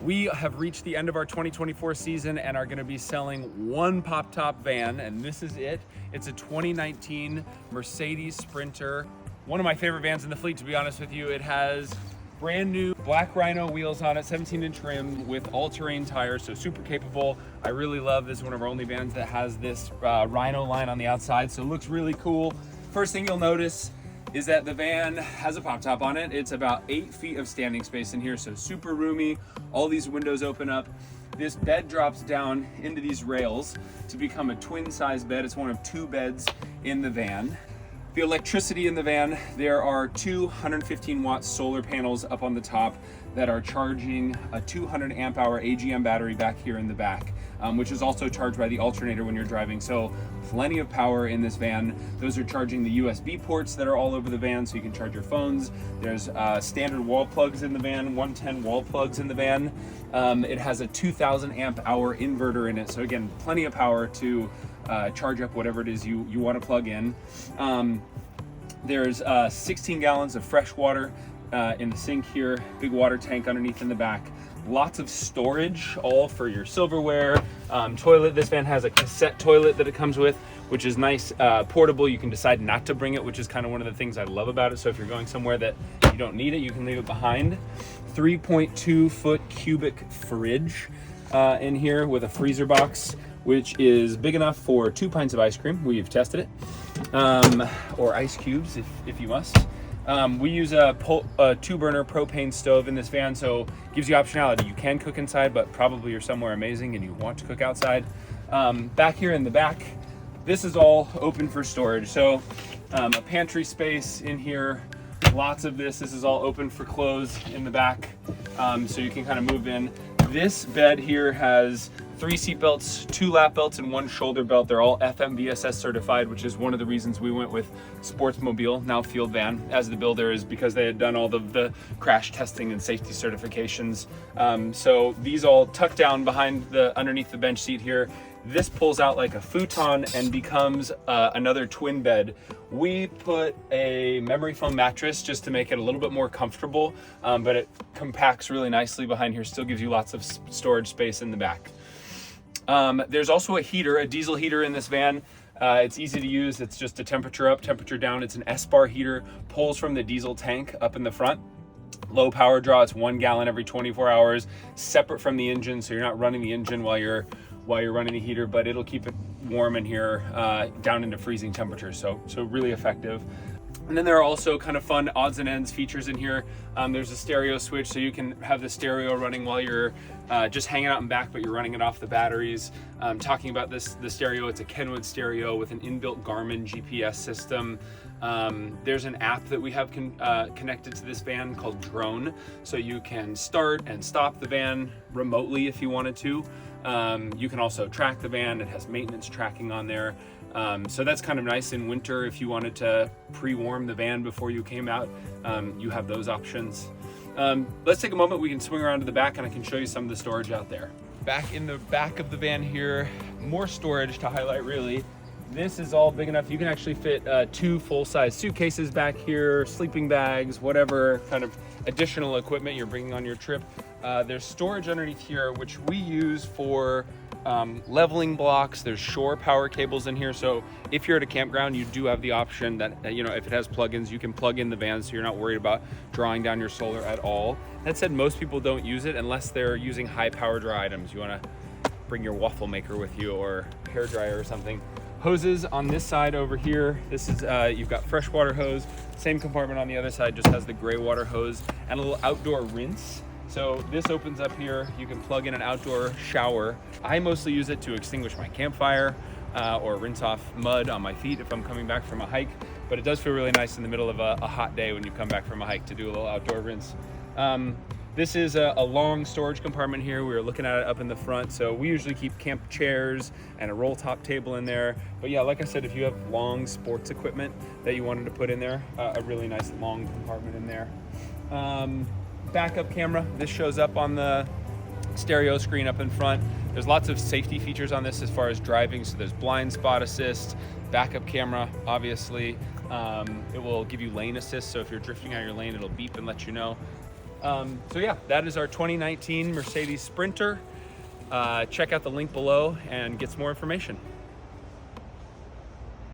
We have reached the end of our 2024 season and are going to be selling one pop top van, and this is it. It's a 2019 Mercedes Sprinter. One of my favorite vans in the fleet, to be honest with you. It has brand new black Rhino wheels on it, 17-inch rim with all-terrain tires, so super capable. I really love this. One of our only vans that has this Rhino line on the outside, so it looks really cool. First thing you'll notice is that the van has a pop top on it. It's about 8 feet of standing space in here, so super roomy. All these windows open up. This bed drops down into these rails to become a twin size bed. It's one of 2 beds in the van. The electricity in the van, there are 2 115-watt solar panels up on the top that are charging a 200 amp hour AGM battery back here in the back, which is also charged by the alternator when you're driving. So plenty of power in this van. Those are charging the USB ports that are all over the van, so you can charge your phones. There's standard wall plugs in the van, 110 wall plugs in the van. It has a 2000 amp hour inverter in it. So again, plenty of power to charge up whatever it is you want to plug in. There's 16 gallons of fresh water in the sink here, big water tank underneath in the back. Lots of storage, all for your silverware. Toilet, this van has a cassette toilet that it comes with, which is nice, portable. You can decide not to bring it, which is kind of one of the things I love about it. So if you're going somewhere that you don't need it, you can leave it behind. 3.2 foot cubic fridge in here with a freezer box, which is big enough for 2 pints of ice cream. We've tested it, or ice cubes if you must. We use a 2-burner propane stove in this van, so it gives you optionality. You can cook inside, but probably you're somewhere amazing and you want to cook outside. Back here in the back, this is all open for storage. So a pantry space in here, lots of this. This is all open for clothes in the back, so you can kind of move in. This bed here has 3 seat belts, 2 lap belts, and 1 shoulder belt. They're all FMVSS-certified, which is one of the reasons we went with Sportsmobile, now Field Van, as the builder, is because they had done all the crash testing and safety certifications. So these all tuck down behind underneath the bench seat here. This pulls out like a futon and becomes another twin bed. We put a memory foam mattress just to make it a little bit more comfortable, but it compacts really nicely behind here, still gives you lots of storage space in the back. There's also a heater, a diesel heater in this van. It's easy to use. It's just a temperature up, temperature down. It's an Espar heater, pulls from the diesel tank up in the front. Low power draw, it's 1 gallon every 24 hours, separate from the engine, so you're not running the engine while you're running the heater, but it'll keep it warm in here down into freezing temperatures, so really effective. And then there are also kind of fun odds and ends features in here. There's a stereo switch, so you can have the stereo running while you're just hanging out in back, but you're running it off the batteries. Talking about the stereo, it's a Kenwood stereo with an inbuilt Garmin GPS system. There's an app that we have connected to this van called Drone, so you can start and stop the van remotely if you wanted to. You can also track the van. It has maintenance tracking on there. So that's kind of nice in winter if you wanted to pre-warm the van before you came out. You have those options. Let's take a moment. We can swing around to the back and I can show you some of the storage out there. Back in the back of the van here, more storage to highlight really. This is all big enough. You can actually fit 2 full-size suitcases back here, sleeping bags, whatever kind of additional equipment you're bringing on your trip. There's storage underneath here, which we use for leveling blocks. There's shore power cables in here, so if you're at a campground, you do have the option that if it has plugins, you can plug in the van, so you're not worried about drawing down your solar at all. That said, most people don't use it unless they're using high power draw items. You want to bring your waffle maker with you or hair dryer or something. Hoses on this side over here. This is you've got freshwater hose. Same compartment on the other side, just has the gray water hose and a little outdoor rinse. So this opens up here. You can plug in an outdoor shower. I mostly use it to extinguish my campfire or rinse off mud on my feet if I'm coming back from a hike. But it does feel really nice in the middle of a hot day when you come back from a hike to do a little outdoor rinse. This is a long storage compartment here. We were looking at it up in the front. So we usually keep camp chairs and a roll top table in there. But yeah, like I said, if you have long sports equipment that you wanted to put in there, a really nice long compartment in there. Backup camera. This shows up on the stereo screen up in front. There's lots of safety features on this as far as driving. So there's blind spot assist, backup camera, obviously. It will give you lane assist. So if you're drifting out of your lane, it'll beep and let you know. So yeah, that is our 2019 Mercedes Sprinter. Check out the link below and get some more information.